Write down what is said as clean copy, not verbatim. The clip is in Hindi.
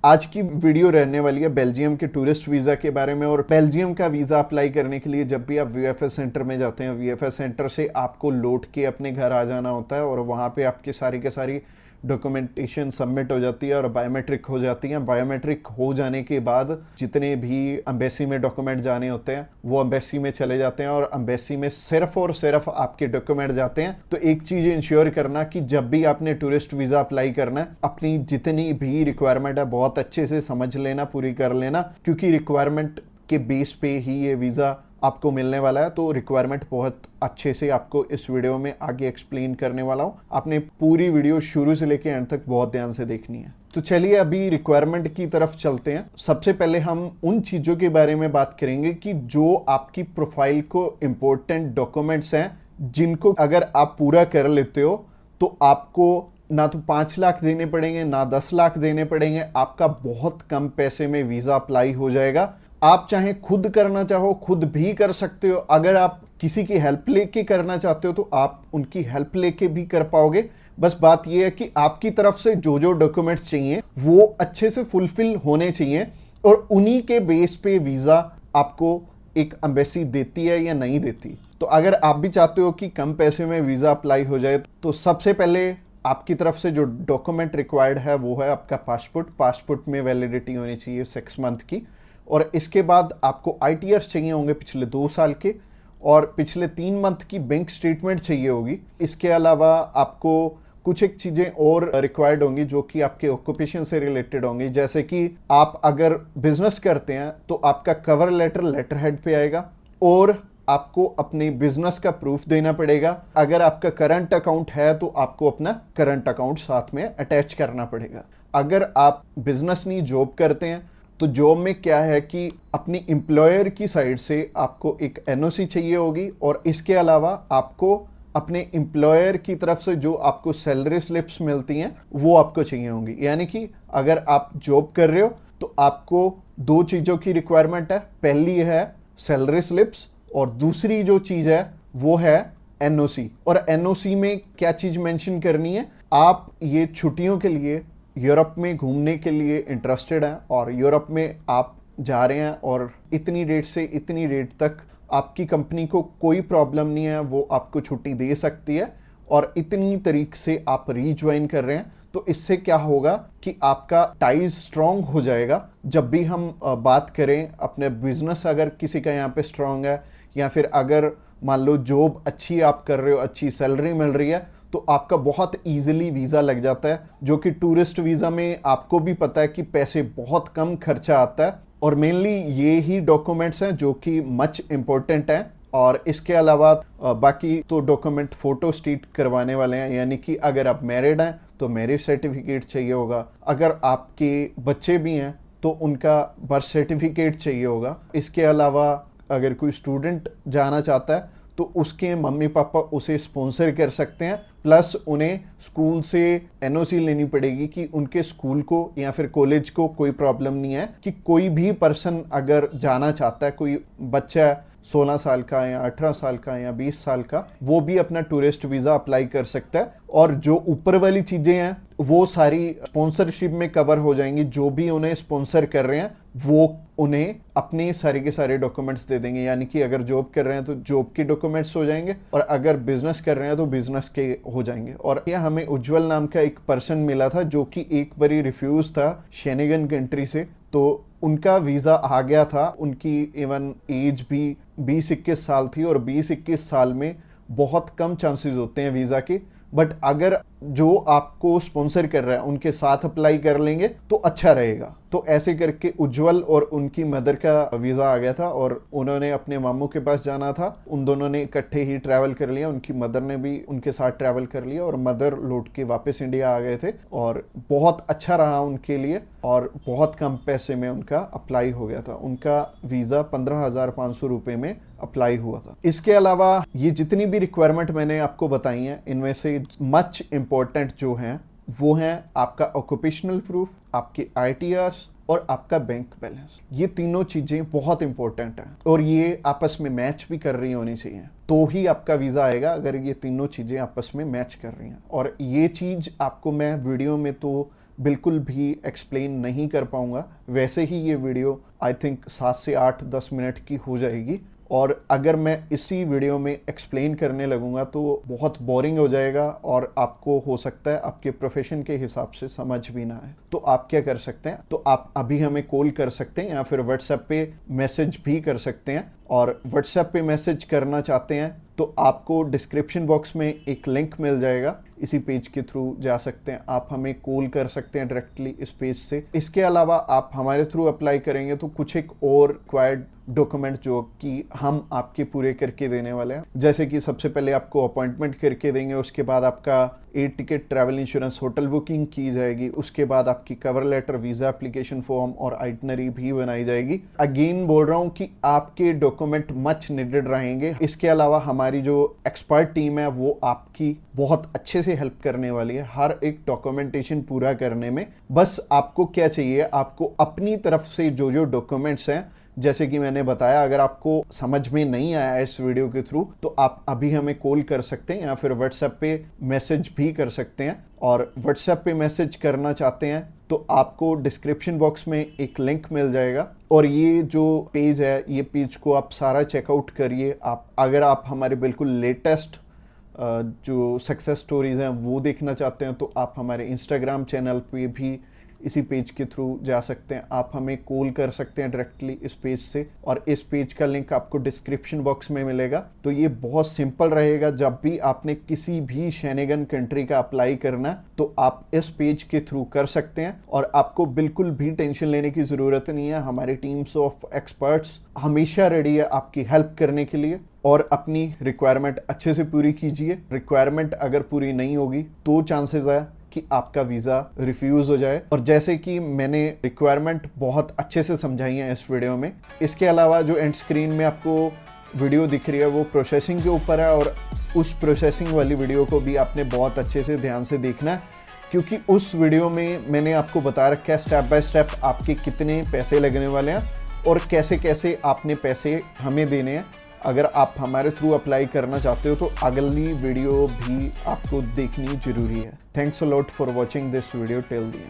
आज की वीडियो रहने वाली है बेल्जियम के टूरिस्ट वीज़ा के बारे में। और बेल्जियम का वीज़ा अप्लाई करने के लिए जब भी आप वीएफएस सेंटर में जाते हैं, वीएफएस सेंटर से आपको लौट के अपने घर आ जाना होता है और वहाँ पे आपकी सारी के सारी डॉक्यूमेंटेशन सबमिट हो जाती है और बायोमेट्रिक हो जाती हैं। बायोमेट्रिक हो जाने के बाद जितने भी एम्बेसी में डॉक्यूमेंट जाने होते हैं वो एम्बेसी में चले जाते हैं और एम्बेसी में सिर्फ और सिर्फ आपके डॉक्यूमेंट जाते हैं। तो एक चीज़ इंश्योर करना कि जब भी आपने टूरिस्ट वीज़ा अप्लाई करना है, अपनी जितनी भी रिक्वायरमेंट है बहुत अच्छे से समझ लेना, पूरी कर लेना, क्योंकि रिक्वायरमेंट के बेस पे ही ये वीज़ा आपको मिलने वाला है। तो रिक्वायरमेंट बहुत अच्छे से आपको इस वीडियो में आगे एक्सप्लेन करने वाला हूँ। आपने पूरी वीडियो शुरू से लेकर एंड तक बहुत ध्यान से देखनी है। तो चलिए अभी रिक्वायरमेंट की तरफ चलते हैं। सबसे पहले हम उन चीज़ों के बारे में बात करेंगे कि जो आपकी प्रोफाइल को इम्पोर्टेंट डॉक्यूमेंट्स हैं, जिनको अगर आप पूरा कर लेते हो तो आपको ना तो 5 लाख देने पड़ेंगे ना 10 लाख देने पड़ेंगे। आपका बहुत कम पैसे में वीज़ा अप्लाई हो जाएगा। आप चाहे खुद करना चाहो खुद भी कर सकते हो। अगर आप किसी की हेल्प लेके करना चाहते हो तो आप उनकी हेल्प लेके भी कर पाओगे। बस बात यह है कि आपकी तरफ से जो जो डॉक्यूमेंट्स चाहिए वो अच्छे से फुलफिल होने चाहिए और उन्हीं के बेस पे वीज़ा आपको एक एम्बेसी देती है या नहीं देती। तो अगर आप भी चाहते हो कि कम पैसे में वीज़ा अप्लाई हो जाए तो सबसे पहले आपकी तरफ से जो डॉक्यूमेंट रिक्वायर्ड है वो है आपका पासपोर्ट। पासपोर्ट में वैलिडिटी होनी चाहिए 6 मंथ की। और इसके बाद आपको आईटीआर चाहिए होंगे पिछले 2 साल के और पिछले 3 मंथ की बैंक स्टेटमेंट चाहिए होगी। इसके अलावा आपको कुछ एक चीज़ें और रिक्वायर्ड होंगी जो कि आपके ऑक्यूपेशन से रिलेटेड होंगी। जैसे कि आप अगर बिजनेस करते हैं तो आपका कवर लेटर लेटर हेड पे आएगा और आपको अपने बिजनेस का प्रूफ देना पड़ेगा। अगर आपका करंट अकाउंट है तो आपको अपना करंट अकाउंट साथ में अटैच करना पड़ेगा। अगर आप बिजनेस नहीं जॉब करते हैं तो जॉब में क्या है कि अपनी एम्प्लॉयर की साइड से आपको एक एनओसी चाहिए होगी और इसके अलावा आपको अपने एम्प्लॉयर की तरफ से जो आपको सैलरी स्लिप्स मिलती हैं वो आपको चाहिए होंगी। यानी कि अगर आप जॉब कर रहे हो तो आपको 2 चीज़ों की रिक्वायरमेंट है। पहली है सैलरी स्लिप्स और दूसरी जो चीज़ है वो है एनओसी। और एनओसी में क्या चीज़ मेंशन करनी है, आप ये छुट्टियों के लिए यूरोप में घूमने के लिए इंटरेस्टेड हैं और यूरोप में आप जा रहे हैं और इतनी डेट से इतनी डेट तक आपकी कंपनी को कोई प्रॉब्लम नहीं है, वो आपको छुट्टी दे सकती है और इतनी तारीख से आप रीज्वाइन कर रहे हैं। तो इससे क्या होगा कि आपका टाइज स्ट्रांग हो जाएगा। जब भी हम बात करें अपने बिजनेस, अगर किसी का यहाँ पे स्ट्रांग है या फिर अगर मान लो जॉब अच्छी आप कर रहे हो, अच्छी सैलरी मिल रही है, तो आपका बहुत इजीली वीज़ा लग जाता है। जो कि टूरिस्ट वीज़ा में आपको भी पता है कि पैसे बहुत कम खर्चा आता है और मेनली ये ही डॉक्यूमेंट्स हैं जो कि मच इम्पोर्टेंट हैं। और इसके अलावा बाकी तो डॉक्यूमेंट फोटो स्टेट करवाने वाले हैं। यानी कि अगर आप मैरिड हैं तो मैरिज सर्टिफिकेट चाहिए होगा, अगर आपके बच्चे भी हैं तो उनका बर्थ सर्टिफिकेट चाहिए होगा। इसके अलावा अगर कोई स्टूडेंट जाना चाहता है तो उसके मम्मी पापा उसे स्पॉन्सर कर सकते हैं। प्लस उन्हें स्कूल से एनओसी लेनी पड़ेगी कि उनके स्कूल को या फिर कॉलेज को कोई प्रॉब्लम नहीं है कि कोई भी पर्सन अगर जाना चाहता है, कोई बच्चा 16 साल का या 18 साल का या 20 साल का, वो भी अपना टूरिस्ट वीज़ा अप्लाई कर सकता है। और जो ऊपर वाली चीज़ें हैं वो सारी स्पॉन्सरशिप में कवर हो जाएंगी। जो भी उन्हें स्पॉन्सर कर रहे हैं वो उन्हें अपने सारे के सारे डॉक्यूमेंट्स दे देंगे। यानी कि अगर जॉब कर रहे हैं तो जॉब के डॉक्यूमेंट्स हो जाएंगे और अगर बिजनेस कर रहे हैं तो बिजनेस के हो जाएंगे। और यह हमें उज्जवल नाम का एक पर्सन मिला था जो कि एक बारी रिफ्यूज था शेनेगन कंट्री से, तो उनका वीज़ा आ गया था। उनकी इवन एज भी 20-21 साल थी और 20-21 साल में बहुत कम चांसेस होते हैं वीज़ा के। बट अगर जो आपको स्पॉन्सर कर रहा है उनके साथ अप्लाई कर लेंगे तो अच्छा रहेगा। तो ऐसे करके उज्जवल और उनकी मदर का वीज़ा आ गया था और उन्होंने अपने मामू के पास जाना था। उन दोनों ने इकट्ठे ही ट्रैवल कर लिया, उनकी मदर ने भी उनके साथ ट्रैवल कर लिया और मदर लौट के वापस इंडिया आ गए थे और बहुत अच्छा रहा उनके लिए और बहुत कम पैसे में उनका अप्लाई हो गया था। उनका वीज़ा 15,500 रुपये में अप्लाई हुआ था। इसके अलावा ये जितनी भी रिक्वायरमेंट मैंने आपको बताई हैं इनमें से मच इम्पोर्टेंट जो हैं वो हैं आपका ऑक्यूपेशनल प्रूफ, आपके आईटीआर्स और आपका बैंक बैलेंस। ये तीनों चीज़ें बहुत इंपॉर्टेंट हैं और ये आपस में मैच भी कर रही होनी चाहिए तो ही आपका वीज़ा आएगा, अगर ये तीनों चीज़ें आपस में मैच कर रही हैं। और ये चीज़ आपको मैं वीडियो में तो बिल्कुल भी एक्सप्लेन नहीं कर पाऊंगा। वैसे ही ये वीडियो आई थिंक 7 से 8-10 मिनट की हो जाएगी, और अगर मैं इसी वीडियो में एक्सप्लेन करने लगूंगा तो बहुत बोरिंग हो जाएगा और आपको हो सकता है आपके प्रोफेशन के हिसाब से समझ भी ना आए। तो आप क्या कर सकते हैं, तो आप अभी हमें कॉल कर सकते हैं या फिर व्हाट्सएप पे मैसेज भी कर सकते हैं। और व्हाट्सएप पे मैसेज करना चाहते हैं तो आपको डिस्क्रिप्शन बॉक्स में एक लिंक मिल जाएगा, इसी पेज के थ्रू जा सकते हैं। आप हमें कॉल कर सकते हैं डायरेक्टली इस पेज से। इसके अलावा आप हमारे थ्रू अप्लाई करेंगे तो कुछ एक और रिक्वायर्ड डॉक्यूमेंट जो कि हम आपके पूरे करके देने वाले हैं, जैसे कि सबसे पहले आपको अपॉइंटमेंट करके देंगे, उसके बाद आपका air ticket, travel insurance, hotel booking की जाएगी, उसके बाद आपकी cover letter, visa application form और आइटनरी भी बनाई जाएगी। अगेन बोल रहा हूं कि आपके डॉक्यूमेंट मच नीडेड रहेंगे। इसके अलावा हमारी जो एक्सपर्ट टीम है वो आपकी बहुत अच्छे से हेल्प करने वाली है हर एक डॉक्यूमेंटेशन पूरा करने में। बस आपको क्या चाहिए, आपको अपनी तरफ से जो जो डॉक्यूमेंट्स हैं, जैसे कि मैंने बताया, अगर आपको समझ में नहीं आया इस वीडियो के थ्रू तो आप अभी हमें कॉल कर सकते हैं या फिर व्हाट्सएप पे मैसेज भी कर सकते हैं। और व्हाट्सएप पे मैसेज करना चाहते हैं तो आपको डिस्क्रिप्शन बॉक्स में एक लिंक मिल जाएगा, और ये जो पेज है, ये पेज को आप सारा चेकआउट करिए। अगर आप हमारे बिल्कुल लेटेस्ट जो सक्सेस स्टोरीज हैं वो देखना चाहते हैं तो आप हमारे इंस्टाग्राम चैनल पे भी इसी पेज के थ्रू जा सकते हैं। आप हमें कॉल कर सकते हैं डायरेक्टली इस पेज से, और इस पेज का लिंक आपको डिस्क्रिप्शन बॉक्स में मिलेगा। तो ये बहुत सिंपल रहेगा। जब भी आपने किसी भी शेनेगन कंट्री का अप्लाई करना तो आप इस पेज के थ्रू कर सकते हैं, और आपको बिल्कुल भी टेंशन लेने की ज़रूरत नहीं है। हमारी टीम्स ऑफ एक्सपर्ट्स हमेशा रेडी है आपकी हेल्प करने के लिए। और अपनी रिक्वायरमेंट अच्छे से पूरी कीजिए। रिक्वायरमेंट अगर पूरी नहीं होगी तो चांसेस है कि आपका वीज़ा रिफ्यूज़ हो जाए। और जैसे कि मैंने रिक्वायरमेंट बहुत अच्छे से समझाई है इस वीडियो में। इसके अलावा जो एंड स्क्रीन में आपको वीडियो दिख रही है वो प्रोसेसिंग के ऊपर है, और उस प्रोसेसिंग वाली वीडियो को भी आपने बहुत अच्छे से ध्यान से देखना है, क्योंकि उस वीडियो में मैंने आपको बता रखा है स्टेप बाय स्टेप आपके कितने पैसे लगने वाले हैं और कैसे कैसे आपने पैसे हमें देने हैं। अगर आप हमारे थ्रू अप्लाई करना चाहते हो तो अगली वीडियो भी आपको देखनी जरूरी है। Thanks a lot for watching this video till the end.